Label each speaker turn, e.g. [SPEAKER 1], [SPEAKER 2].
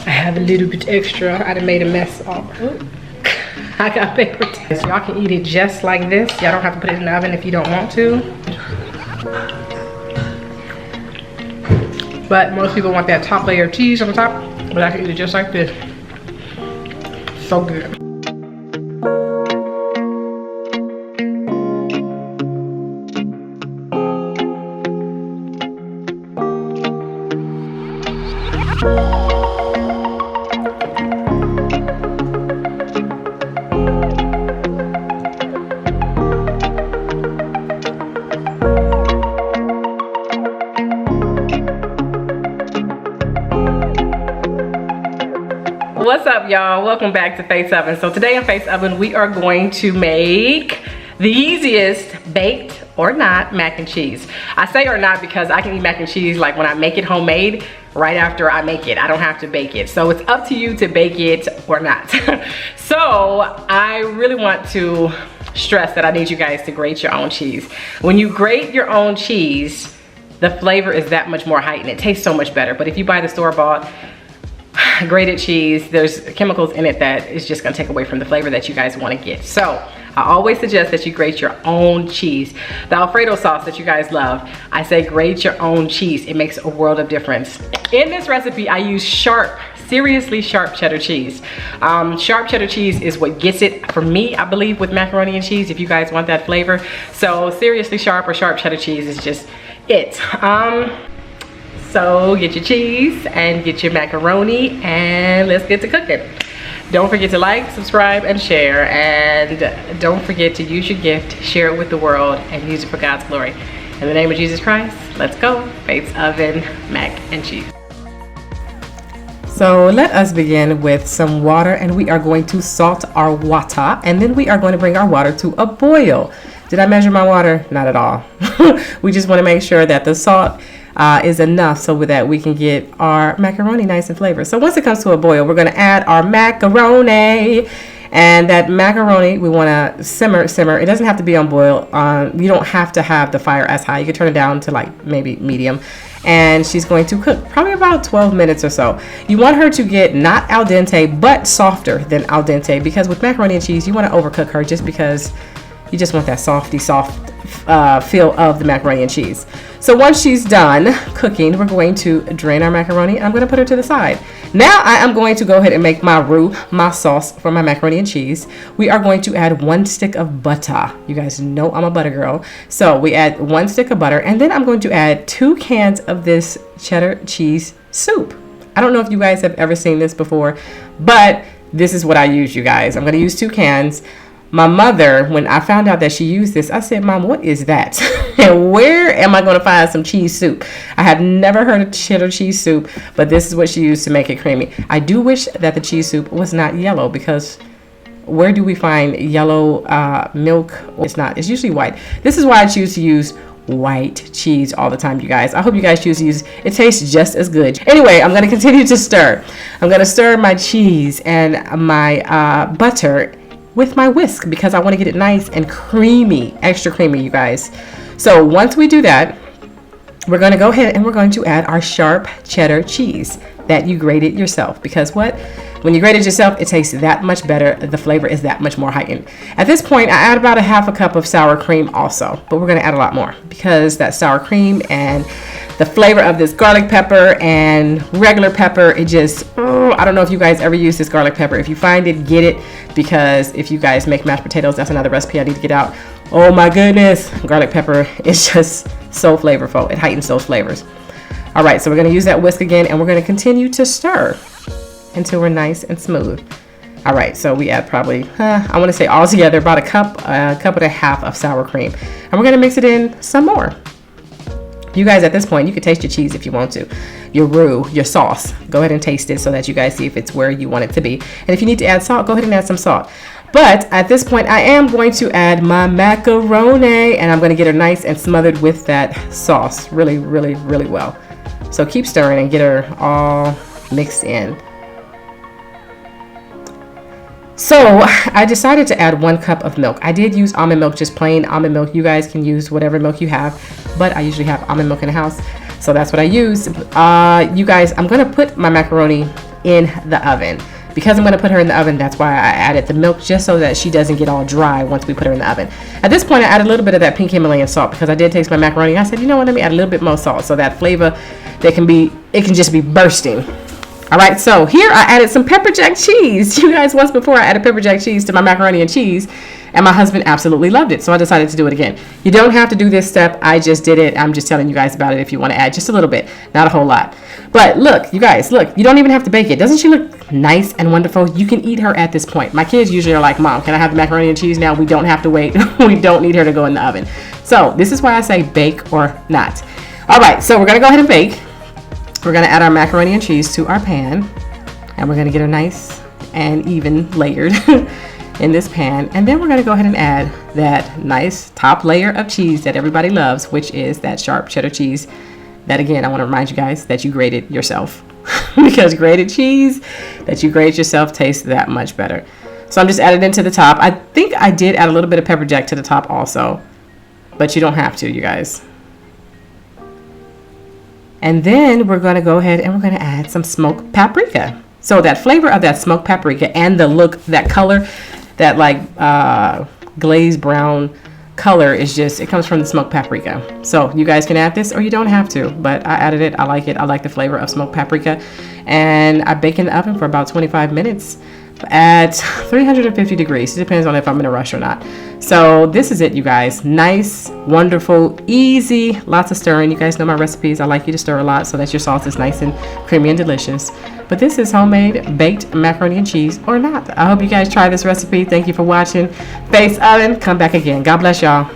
[SPEAKER 1] I have a little bit extra. I done made a mess. I got paper towels. Y'all can eat it just like this. Y'all don't have to put it in the oven if you don't want to. But most people want that top layer of cheese on the top. But I can eat it just like this. So good. What's up, y'all? Welcome back to Face Oven. So today in Face Oven we are going to make the easiest baked or not mac and cheese. I say or not because I can eat mac and cheese like when I make it homemade right after I make it. I don't have to bake it. So it's up to you to bake it or not. So I really want to stress that I need you guys to grate your own cheese. When you grate your own cheese, the flavor is that much more heightened. It tastes so much better. But if you buy the store-bought grated cheese, there's chemicals in it that is just gonna take away from the flavor that you guys wanna get. So I always suggest that you grate your own cheese. The Alfredo sauce that you guys love, I say grate your own cheese. It makes a world of difference. In this recipe, I use sharp, seriously sharp cheddar cheese. Sharp cheddar cheese is what gets it for me, I believe, with macaroni and cheese, if you guys want that flavor. So seriously sharp or sharp cheddar cheese is just it. So get your cheese and get your macaroni and let's get to cooking. Don't forget to like, subscribe, and share. And don't forget to use your gift, share it with the world, and use it for God's glory. In the name of Jesus Christ, let's go. Face Oven mac and cheese. So let us begin with some water, and we are going to salt our water, and then we are going to bring our water to a boil. Did I measure my water? Not at all. We just want to make sure that the salt is enough so that we can get our macaroni nice and flavored. So once it comes to a boil, we're going to add our macaroni, and that macaroni we want to simmer. It doesn't have to be on boil. You don't have to have the fire as high. You can turn it down to like maybe medium, and she's going to cook probably about 12 minutes or so. You want her to get not al dente but softer than al dente, because with macaroni and cheese you want to overcook her just because you just want that soft feel of the macaroni and cheese. So once she's done cooking, we're going to drain our macaroni. I'm going to put her to the side. Now I am going to go ahead and make my roux, my sauce for my macaroni and cheese. We are going to add 1 stick of butter. You guys know I'm a butter girl. So we add 1 stick of butter, and then I'm going to add 2 cans of this cheddar cheese soup. I don't know if you guys have ever seen this before, but this is what I use, you guys. I'm going to use 2 cans. My mother, when I found out that she used this, I said, Mom, what is that? And where am I going to find some cheese soup? I have never heard of cheddar cheese soup, but this is what she used to make it creamy. I do wish that the cheese soup was not yellow, because where do we find yellow milk? It's not. It's usually white. This is why I choose to use white cheese all the time, you guys. I hope you guys choose to use it. It tastes just as good. Anyway, I'm going to continue to stir. I'm going to stir my cheese and my butter with my whisk, because I want to get it nice and creamy, extra creamy, you guys. So once we do that, we're going to go ahead and we're going to add our sharp cheddar cheese that you grated yourself, because when you grate it yourself, it tastes that much better. The flavor is that much more heightened. At this point, I add about a half a cup of sour cream also, but we're going to add a lot more, because that sour cream and the flavor of this garlic pepper and regular pepper, it just, I don't know if you guys ever use this garlic pepper. If you find it, get it, because if you guys make mashed potatoes, that's another recipe I need to get out. Oh my goodness, garlic pepper is just so flavorful. It heightens those flavors. All right, so we're going to use that whisk again, and we're going to continue to stir until we're nice and smooth. All right, so we add probably, I want to say all together about a cup and a half of sour cream, and we're going to mix it in some more. You guys, at this point, you can taste your cheese if you want to. Your roux, your sauce. Go ahead and taste it so that you guys see if it's where you want it to be. And if you need to add salt, go ahead and add some salt. But at this point, I am going to add my macaroni, and I'm going to get her nice and smothered with that sauce really, really, really well. So keep stirring and get her all mixed in. So I decided to add 1 cup of milk. I did use almond milk, just plain almond milk. You guys can use whatever milk you have, but I usually have almond milk in the house, so that's what I use. You guys, I'm gonna put my macaroni in the oven. Because I'm going to put her in the oven, that's why I added the milk, just so that she doesn't get all dry once we put her in the oven. At this point, I added a little bit of that pink Himalayan salt because I did taste my macaroni. I said, you know what, let me add a little bit more salt so that flavor, it can just be bursting. All right, so here I added some pepper jack cheese. You guys, once before I added pepper jack cheese to my macaroni and cheese, and my husband absolutely loved it. So I decided to do it again. You don't have to do this step. I just did it. I'm just telling you guys about it if you want to add just a little bit, not a whole lot. But look, you guys, look, you don't even have to bake it. Doesn't she look nice and wonderful? You can eat her at this point. My kids usually are like, Mom, can I have the macaroni and cheese now? We don't have to wait. We don't need her to go in the oven. So this is why I say bake or not. All right, so we're going to go ahead and bake. We're going to add our macaroni and cheese to our pan, and we're going to get her nice and even layered in this pan. And then we're going to go ahead and add that nice top layer of cheese that everybody loves, which is that sharp cheddar cheese that, again, I want to remind you guys that you grated yourself because grated cheese that you grate yourself tastes that much better. So I'm just adding it to the top. I think I did add a little bit of pepper jack to the top also, but you don't have to, you guys. And then we're going to go ahead and we're going to add some smoked paprika. So that flavor of that smoked paprika and the look, that color, that like glazed brown color is just, it comes from the smoked paprika. So you guys can add this or you don't have to, but I added it. I like it. I like the flavor of smoked paprika. And I bake in the oven for about 25 minutes at 350 degrees. It depends on if I'm in a rush or not. So this is it, you guys. Nice, wonderful, easy, lots of stirring. You guys know my recipes. I like you to stir a lot so that your sauce is nice and creamy and delicious. But this is homemade baked macaroni and cheese or not. I hope you guys try this recipe. Thank you for watching. Face oven, come back again. God bless y'all.